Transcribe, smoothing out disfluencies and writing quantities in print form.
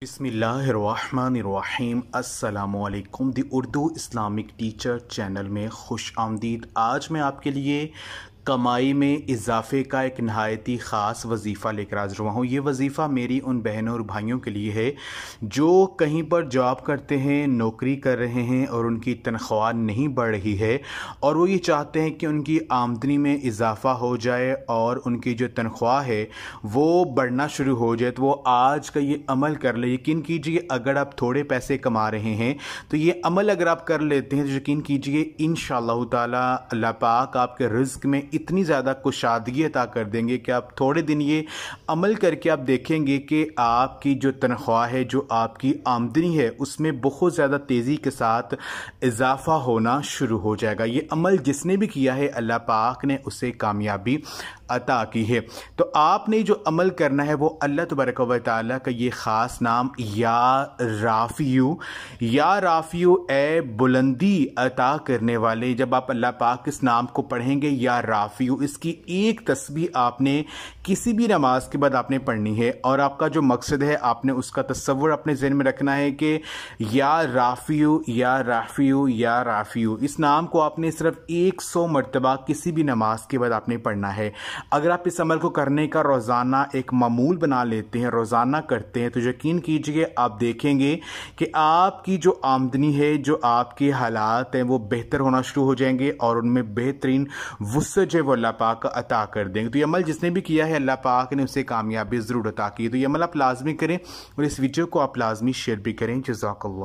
बिस्मिल्लाहिर्रहमानिर्रहीम अस्सलामुअलैकुम। दी Urdu Islamic teacher channel में खुश आमदीद। आज मैं आपके लिए कमाई में इजाफ़े का एक नहायती ख़ास वजीफ़ा लेकर हाज़िर हुआ हूँ। ये वजीफ़ा मेरी उन बहनों और भाइयों के लिए है जो कहीं पर जॉब करते हैं, नौकरी कर रहे हैं और उनकी तनख्वाह नहीं बढ़ रही है और वो ये चाहते हैं कि उनकी आमदनी में इजाफ़ा हो जाए और उनकी जो तनख्वाह है वो बढ़ना शुरू हो जाए। तो वो आज का ये अमल कर ले। यकीन कीजिए, अगर आप थोड़े पैसे कमा रहे हैं तो ये अमल अगर आप कर लेते हैं तो यकीन कीजिए इंशाअल्लाह ताला अल्लाह पाक आपके रिज़्क़ में इतनी ज़्यादा कुशादगी अता कर देंगे कि आप थोड़े दिन ये अमल करके आप देखेंगे कि आपकी जो तनख्वाह है, जो आपकी आमदनी है, उसमें बहुत ज़्यादा तेज़ी के साथ इजाफ़ा होना शुरू हो जाएगा। ये अमल जिसने भी किया है अल्लाह पाक ने उसे कामयाबी अता की है। तो आपने जो अमल करना है वो अल्लाह तबारक व तआला का ये ख़ास नाम या राफ़ियू ए बुलंदी अता करने वाले, जब आप अल्लाह पाक इस नाम को पढ़ेंगे या राफ़ियू, इसकी एक तस्बीह आपने किसी भी नमाज के बाद आपने पढ़नी है और आपका जो मकसद है आपने उसका तस्वुर अपने ज़हन में रखना है कि या राफ़ियू या राफ़ियू या राफ़ियू, इस नाम को आपने सिर्फ 100 मरतबा किसी भी नमाज के बाद आपने पढ़ना है। अगर आप इस अमल को करने का रोज़ाना एक मामूल बना लेते हैं, रोज़ाना करते हैं, तो यकीन कीजिए आप देखेंगे कि आपकी जो आमदनी है, जो आपके हालात हैं, वो बेहतर होना शुरू हो जाएंगे और उनमें बेहतरीन वुसअत जो है वो अल्लाह पाक अता कर देंगे। तो ये अमल जिसने भी किया है अल्लाह पाक ने उसे कामयाबी ज़रूर अता की। तो ये अमल आप लाजमी करें और इस वीडियो को आप लाजमी शेयर भी करें। जज़ाकल्लाह।